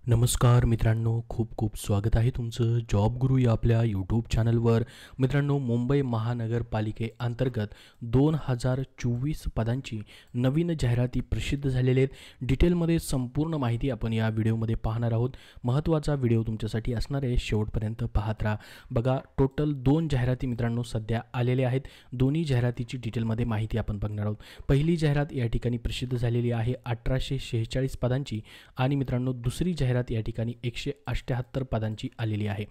नमस्कार मित्रांनो, खूप खूप स्वागत आहे तुमचं जॉब गुरु या आपल्या यूट्यूब चॅनलवर. मित्रांनो, मुंबई महानगरपालिकेअंतर्गत 2024 पदांची नवीन जाहिराती प्रसिद्ध झालेले आहेत. डिटेलमध्ये संपूर्ण माहिती आपण या व्हिडिओमध्ये पाहणार आहोत. महत्त्वाचा व्हिडिओ तुमच्यासाठी असणार आहे, शेवटपर्यंत पाहत राहा. बघा, टोटल 2 जाहिराती मित्रांनो सध्या आलेल्या आहेत. दोन्ही जाहिरातीची डिटेलमध्ये माहिती आपण बघणार आहोत. पहिली जाहिरात या ठिकाणी प्रसिद्ध झालेली आहे 1846 पदांची आणि मित्रांनो दुसरी जाहिरात या ठिकाणी 178 पदांची आलेली आहे.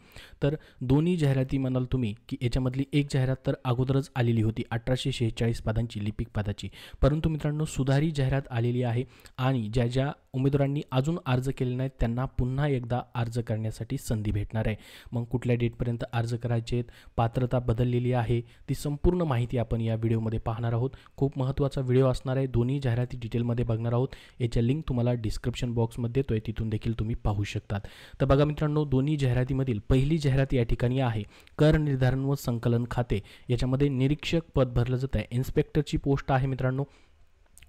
तर दोन्ही जाहिराती म्हणाल तुम्ही की याच्यामधली एक जाहिरात तर अगोदरच आलेली होती 1846 पदांची लिपिक पदाची, परंतु मित्रांनो सुधारित जाहिरात आलेली आहे आणि ज्या उमेदवारांनी अजून अर्ज केले नाहीत त्यांना पुन्हा एकदा अर्ज करण्यासाठी संधी भेटणार आहे. मग कुठल्या डेटपर्यंत अर्ज करायचे आहेत, पात्रता बदललेली आहे, ती संपूर्ण माहिती आपण या व्हिडिओमध्ये पाहणार आहोत. खूप महत्त्वाचा व्हिडिओ असणार आहे. दोन्ही जाहिराती डिटेलमध्ये बघणार आहोत. याच्या लिंक तुम्हाला डिस्क्रिप्शन बॉक्समध्ये देतोय, तिथून देखील तुम्ही पाहू शकतात. तर बघा मित्रांनो, दोन्ही जाहिरातीमधील पहिली जाहिरात या ठिकाणी आहे कर निर्धारण व संकलन खाते. याच्यामध्ये निरीक्षक पद भरलं जात आहे. इन्स्पेक्टरची पोस्ट आहे मित्रांनो.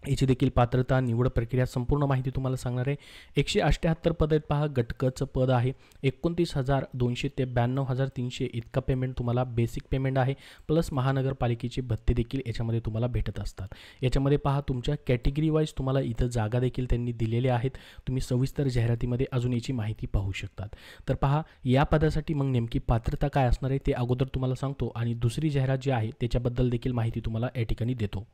याची देखील पात्रता, निवड प्रक्रिया संपूर्ण माहिती तुम्हाला सांगणार आहे. 178 पद आहेत पहा. गटकचं पद आहे 29,200 ते 92,300 इतका पेमेंट तुम्हाला बेसिक पेमेंट आहे, प्लस महानगरपालिकेचे भत्ते देखील याच्यामध्ये तुम्हाला भेटत असतात. याच्यामध्ये पहा तुमच्या कॅटेगरी वाईज तुम्हाला इथं जागा देखील त्यांनी दिलेल्या आहेत. तुम्ही सविस्तर जाहिरातीमध्ये अजून याची माहिती पाहू शकतात. तर पहा, या पदासाठी मग नेमकी पात्रता काय असणार आहे ते अगोदर तुम्हाला सांगतो आणि दुसरी जाहिरात जी आहे त्याच्याबद्दल देखील माहिती तुम्हाला या ठिकाणी देतो.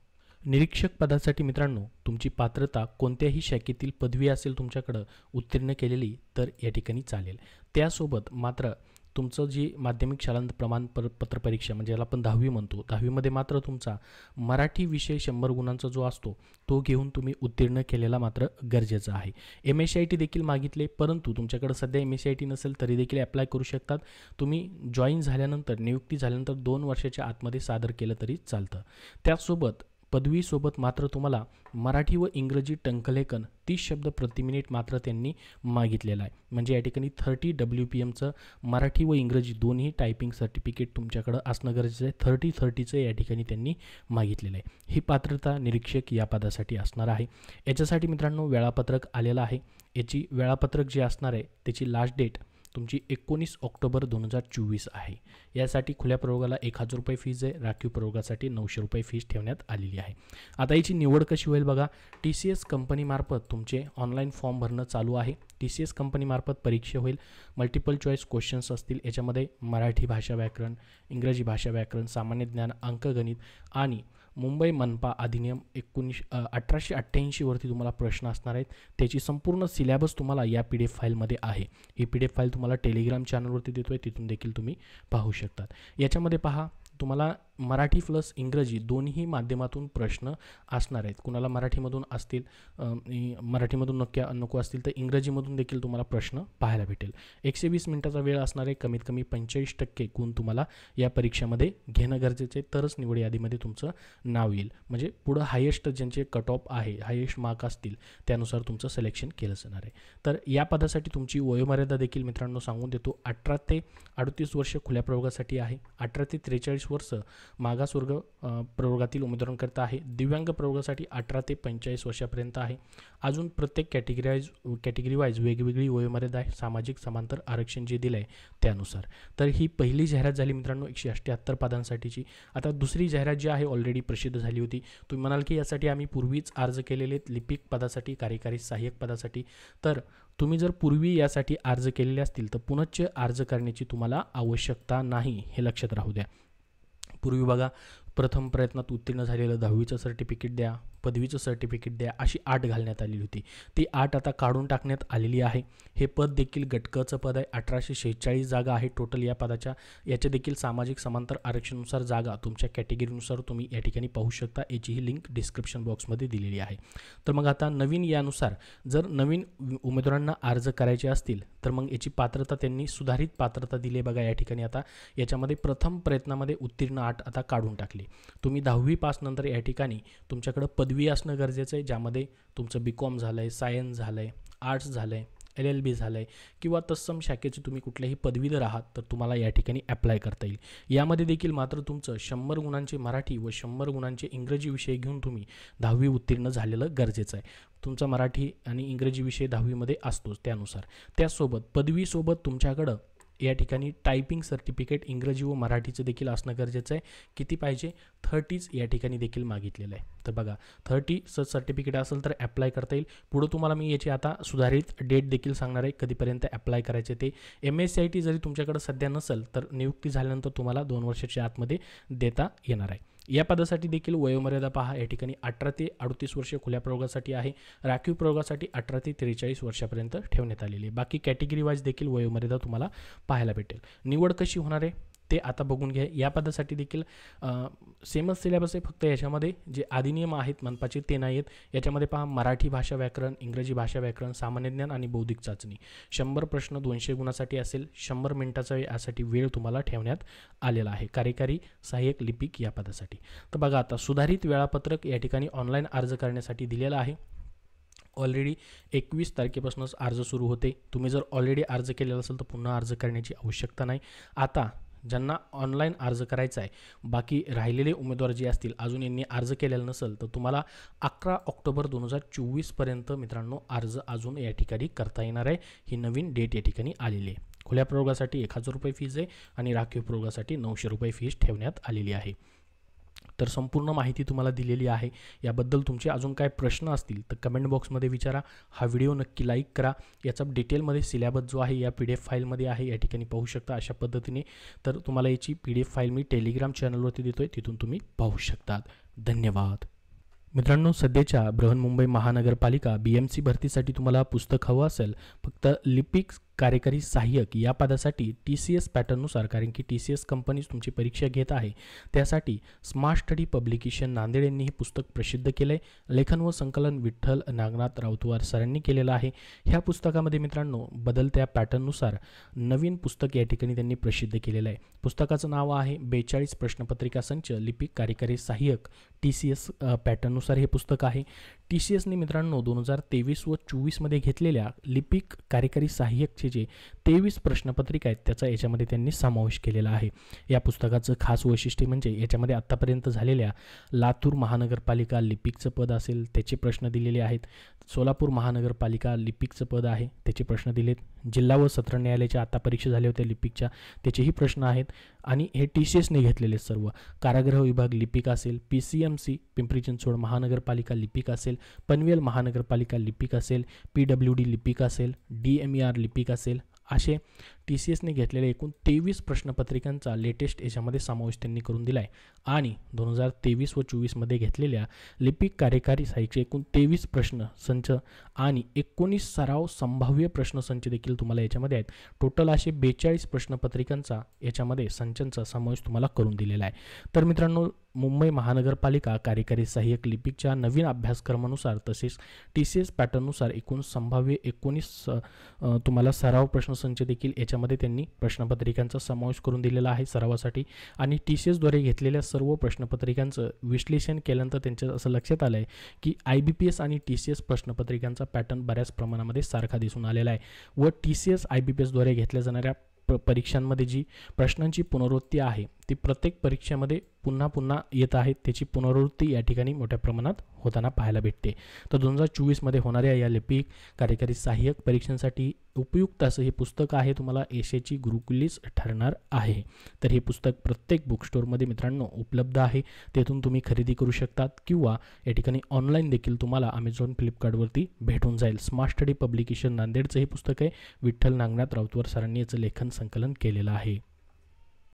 निरीक्षक पदासाठी मित्रांनो तुमची पात्रता कोणत्याही शाखेतील पदवी असेल तुमच्याकडं उत्तीर्ण केलेली तर या ठिकाणी चालेल. त्यासोबत मात्र तुमचं जी माध्यमिक शालांत प्रमाणपत्र परीक्षा म्हणजे याला आपण 10वी म्हणतो, 10वीमध्ये मात्र तुमचा मराठी विषय 100 गुणांचा जो असतो तो घेऊन तुम्ही उत्तीर्ण केलेला मात्र गरजेचं आहे. MSCIT देखील मागितले, परंतु तुमच्याकडे सध्या MSCIT नसेल तरी देखील अप्लाय करू शकतात. तुम्ही जॉईन झाल्यानंतर, नियुक्ती झाल्यानंतर 2 वर्षाच्या आतमध्ये सादर केलं तरी चालतं. त्याचसोबत पदवीसोबत मात्र तुम्हाला मराठी व इंग्रजी टंकलेखन 30 शब्द प्रति मिनिट मात्र त्यांनी मागितलेलं आहे. म्हणजे या ठिकाणी 30 WPMचं मराठी व इंग्रजी दोन्ही टायपिंग सर्टिफिकेट तुमच्याकडं असणं गरजेचं आहे. 30-30चं या ठिकाणी त्यांनी मागितलेलं आहे. ही पात्रता निरीक्षक या पदासाठी असणार आहे. याच्यासाठी मित्रांनो वेळापत्रक आलेलं आहे. याची वेळापत्रक जे असणार आहे त्याची लास्ट डेट तुमची 19 ऑक्टोबर 2024 आहे. यासाठी खुल्या प्रयोगाला 1,000 रुपये फीज आहे, राखीव प्रयोगासाठी 900 रुपये फीज ठेवण्यात आलेली आहे. आता याची निवड कशी होईल बघा. TCS कंपनीमार्फत तुमचे ऑनलाईन फॉर्म भरणं चालू आहे. TCS कंपनीमार्फत परीक्षा होईल. मल्टिपल चॉईस क्वेश्चन्स असतील. याच्यामध्ये मराठी भाषा व्याकरण, इंग्रजी भाषा व्याकरण, सामान्य ज्ञान, अंकगणित आणि मुंबई मनपा अधिनियम 1888 वरती तुम्हाला प्रश्न असणार आहेत. त्याची संपूर्ण सिलेबस तुम्हाला या PDF फाईलमध्ये आहे. ही PDF फाईल तुम्हाला टेलिग्राम चॅनलवरती देतोय, तिथून देखील तुम्ही पाहू शकतात. याच्यामध्ये पहा तुम्हाला मराठी प्लस इंग्रजी दोन्ही माध्यमातून प्रश्न असणार आहेत. कुणाला मराठीमधून असतील, मराठीमधून नको असतील तर इंग्रजीमधून देखील तुम्हाला प्रश्न पाहायला भेटेल. 120 मिनिटाचा वेळ असणार आहे. कमीत कमी 45% गुण तुम्हाला या परीक्षेमध्ये घेणं गरजेचं आहे, तरच निवड यादीमध्ये तुमचं नाव येईल. म्हणजे पुढं हायेस्ट ज्यांचे कट ऑफ आहे, हायेस्ट मार्क असतील त्यानुसार तुमचं सिलेक्शन केलं जाणार आहे. तर या पदासाठी तुमची वयोमर्यादा देखील मित्रांनो सांगून देतो. 18 ते 38 वर्ष खुल्या प्रयोगासाठी आहे. 18 ते 43 वर्ष मागासवर्ग प्रवर्गातील उमेदवारांकरता आहे. दिव्यांग प्रवर्गासाठी 18 ते 45 वर्षापर्यंत आहे. अजून प्रत्येक कॅटेगरी वाईज वेगवेगळी वयोमर्यादा आहे. सामाजिक समांतर आरक्षण जे दिलं आहे त्यानुसार. तर ही पहिली जाहिरात झाली मित्रांनो 178 पदांसाठीची. आता दुसरी जाहिरात जी आहे ऑलरेडी प्रसिद्ध झाली होती. तुम्ही म्हणाल की यासाठी आम्ही पूर्वीच अर्ज केलेले आहेत लिपिक पदासाठी, कार्यकारी सहाय्यक पदासाठी. तर तुम्ही जर पूर्वी यासाठी अर्ज केलेले असतील तर पुनश्च अर्ज करण्याची तुम्हाला आवश्यकता नाही, हे लक्षात राहू द्या. पूर्वी बघा, प्रथम प्रयत्नात उत्तीर्ण झालेलं 10वीचं सर्टिफिकेट द्या, पदवीचं सर्टिफिकेट द्या, अशी 8 घालण्यात आलेली होती. ती 8 आता काढून टाकण्यात आलेली आहे. हे पद देखील गटकचं पद आहे. 1846 जागा आहे टोटल या पदाच्या. याच्या देखील सामाजिक समांतर आरक्षणानुसार जागा तुमच्या कॅटेगरीनुसार तुम्ही या ठिकाणी पाहू शकता. याचीही लिंक डिस्क्रिप्शन बॉक्समध्ये दिलेली आहे. तर मग आता नवीन यानुसार जर नवीन उमेदवारांना अर्ज करायचे असतील तर मग याची पात्रता त्यांनी सुधारित पात्रता दिली बघा या ठिकाणी. आता याच्यामध्ये प्रथम प्रयत्नामध्ये उत्तीर्ण 8 आता काढून टाकली. तुम्ही 10वी पास नंतर या ठिकाणी तुमच्याकडे पदवी असणं गरजेचं आहे, ज्यामध्ये तुमचं BCom झालं आहे, सायन्स झालं आहे, आर्ट्स झालं आहे, LLB झालं आहे किंवा तत्सम शाखेचे तुम्ही कुठल्याही पदवीधर आहात तर तुम्हाला या ठिकाणी अप्लाय करता येईल. यामध्ये देखील मात्र तुमचं 100 गुणांचे मराठी व 100 गुणांचे इंग्रजी विषय घेऊन तुम्ही 10वी उत्तीर्ण झालेलं गरजेचं आहे. तुमचा मराठी आणि इंग्रजी विषय 10वीमध्ये असतोच त्यानुसार. त्याचसोबत पदवीसोबत तुमच्याकडं या ठिकाणी टायपिंग सर्टिफिकेट इंग्रजी व मराठीचं देखील असणं गरजेचं आहे. किती पाहिजे? 30 या ठिकाणी देखील मागितलेलं आहे. तर बघा 30 सर्टिफिकेट असेल तर अप्लाय करता येईल. पुढं तुम्हाला मी याची आता सुधारित डेट देखील सांगणार आहे कधीपर्यंत अप्लाय करायचे ते. MSCIT जरी तुमच्याकडे सध्या नसेल तर नियुक्ती झाल्यानंतर तुम्हाला 2 वर्षाच्या आतमध्ये देता येणार आहे. या पदासाठी देखील वयोमर्यादा पहा, या ठिकाणी 18 ते 38 वर्ष खुल्या प्रयोगासाठी आहे. राखीव प्रयोगासाठी 18 ते 43 वर्षापर्यंत ठेवण्यात आलेली आहे. बाकी कॅटेगरी वाईज देखील वयोमर्यादा तुम्हाला पाहायला भेटेल. निवड कशी होणार आहे ते आता बघून घ्या. या पदासाठी देखील सेमच सिलेबस आहे, फक्त याच्यामध्ये जे अधिनियम आहेत मनपाचे ते नाही आहेत. याच्यामध्ये पहा मराठी भाषा व्याकरण, इंग्रजी भाषा व्याकरण, सामान्य ज्ञान आणि बौद्धिक चाचणी. 100 प्रश्न 200 गुणासाठी असेल. 100 मिनिटाचा यासाठी वेळ तुम्हाला ठेवण्यात आलेला आहे. कार्यकारी सहाय्यक लिपिक या पदासाठी. तर बघा आता सुधारित वेळापत्रक या ठिकाणी ऑनलाईन अर्ज करण्यासाठी दिलेलं आहे. ऑलरेडी 21 तारखेपासूनच अर्ज सुरू होते. तुम्ही जर ऑलरेडी अर्ज केलेला असेल तर पुन्हा अर्ज करण्याची आवश्यकता नाही. आता ज्यांना ऑनलाईन अर्ज करायचा आहे, बाकी राहिलेले उमेदवार जे असतील अजून यांनी अर्ज केलेला नसेल तर तुम्हाला 11 ऑक्टोबर 2024 पर्यंत मित्रांनो अर्ज अजून या ठिकाणी करता येणार आहे. ही नवीन डेट या ठिकाणी आलेली आहे. खुल्या प्रयोगासाठी 1000 रुपये फीज आहे आणि राखीव प्रयोगासाठी 900 रुपये फीज ठेवण्यात आलेली आहे. तर संपूर्ण माहिती तुम्हाला दिलेली आहे. याबद्दल तुमचे अजून काय प्रश्न असतील तर कमेंट बॉक्समध्ये विचारा. हा व्हिडिओ नक्की लाईक करा. याचा डिटेलमध्ये सिलेबस जो आहे या PDF फाईलमध्ये आहे, या ठिकाणी पाहू शकता अशा पद्धतीने. तर तुम्हाला याची PDF फाईल मी टेलिग्राम चॅनलवरती देतोय, तिथून तुम्ही पाहू शकतात. धन्यवाद. मित्रांनो, सध्याच्या बृहन्मुंबई महानगरपालिका BMC भरतीसाठी तुम्हाला पुस्तक हवं असेल, फक्त लिपिक कार्यकारी सहाय्यक या पदासाठी TCS पॅटर्ननुसार, कारण की TCS कंपनीज तुमची परीक्षा घेत आहे, त्यासाठी स्मार्ट स्टडी पब्लिकेशन नांदेड यांनी हे पुस्तक प्रसिद्ध केलं आहे. लेखन व संकलन विठ्ठल नागनाथ राऊतवार सरांनी केलेलं आहे. ह्या पुस्तकामध्ये मित्रांनो बदलत्या पॅटर्ननुसार नवीन पुस्तक या ठिकाणी त्यांनी प्रसिद्ध केलेलं आहे. पुस्तकाचं नाव आहे 42 प्रश्नपत्रिका संच लिपिक कार्यकारी सहाय्यक TCS पॅटर्ननुसार हे पुस्तक आहे. TCSने मित्रांनो 2023 व 24मध्ये घेतलेल्या लिपिक कार्यकारी सहाय्यकचे जे 23 प्रश्नपत्रिका आहेत त्याचा याच्यामध्ये त्यांनी समावेश केलेला आहे. या पुस्तकाचं खास वैशिष्ट्य म्हणजे याच्यामध्ये आत्तापर्यंत झालेल्या लातूर महानगरपालिका लिपिकचं पद असेल त्याचे प्रश्न दिलेले आहेत. सोलापूर महानगरपालिका लिपिकचं पद आहे त्याचे प्रश्न दिलेत. जिल्हा व सत्र न्यायालयाच्या आता परीक्षा झाल्या होत्या लिपिकच्या, त्याचेही प्रश्न आहेत. आणि हे TCSने घेतलेले सर्व. कारागृह विभाग लिपिक असेल, PCMC पिंपरी चिंचवड महानगरपालिका लिपिक असेल, पनवेल महानगरपालिका लिपिक असेल, PWD लिपिक असेल, DMER लिपिक असेल, असे TCSने घेतलेले एकूण 23 प्रश्नपत्रिकांचा लेटेस्ट याच्यामध्ये समावेश त्यांनी करून दिला आहे. आणि 2023 व 24मध्ये घेतलेल्या लिपिक कार्यकारी सहाय्यकचे एकूण 23 प्रश्न संच आणि 19 सराव संभाव्य प्रश्नसंच देखील तुम्हाला याच्यामध्ये आहेत. टोटल असे 42 प्रश्नपत्रिकांचा याच्यामध्ये संचांचा समावेश तुम्हाला करून दिलेला आहे. तर मित्रांनो, मुंबई महानगरपालिका कार्यकारी सहाय्यक लिपिकच्या नवीन अभ्यासक्रमानुसार तसेच TCS पॅटर्ननुसार एकूण संभाव्य 19 तुम्हाला सराव प्रश्नसंच देखील याच्यामध्ये त्यांनी प्रश्नपत्रिकांचा समावेश करून दिलेला आहे सरावासाठी. आणि TCSद्वारे घेतलेल्या सर्व प्रश्नपत्रिकांचं विश्लेषण केल्यानंतर त्यांचं असं लक्षात आलं आहे की IBPS आणि TCS प्रश्नपत्रिकांचा पॅटर्न बऱ्याच प्रमाणामध्ये सारखा दिसून आलेला आहे. व TCS IBPSद्वारे घेतल्या जाणाऱ्या परीक्षांमध्ये जी प्रश्नांची पुनरावृत्ती आहे ती प्रत्येक परीक्षेमध्ये पुन्हा पुन्हा येत आहेत. त्याची पुनरावृत्ती या ठिकाणी मोठ्या प्रमाणात होताना पाहायला भेटते. तर 2024मध्ये होणाऱ्या या लिपिक कार्यकारी सहाय्यक परीक्षांसाठी उपयुक्त असं हे पुस्तक आहे. तुम्हाला यशाची गुरुकुलीच ठरणार आहे. तर हे पुस्तक प्रत्येक बुक स्टोअरमध्ये मित्रांनो उपलब्ध आहे, तेथून तुम्ही खरेदी करू शकतात किंवा या ठिकाणी ऑनलाईन देखील तुम्हाला Amazon फ्लिपकार्टवरती भेटून जाईल. स्मार्ट स्टडी पब्लिकेशन नांदेडचं हे पुस्तक आहे. विठ्ठल नागनाथ राऊतवार सरांनी याचं लेखन संकलन केलेलं आहे.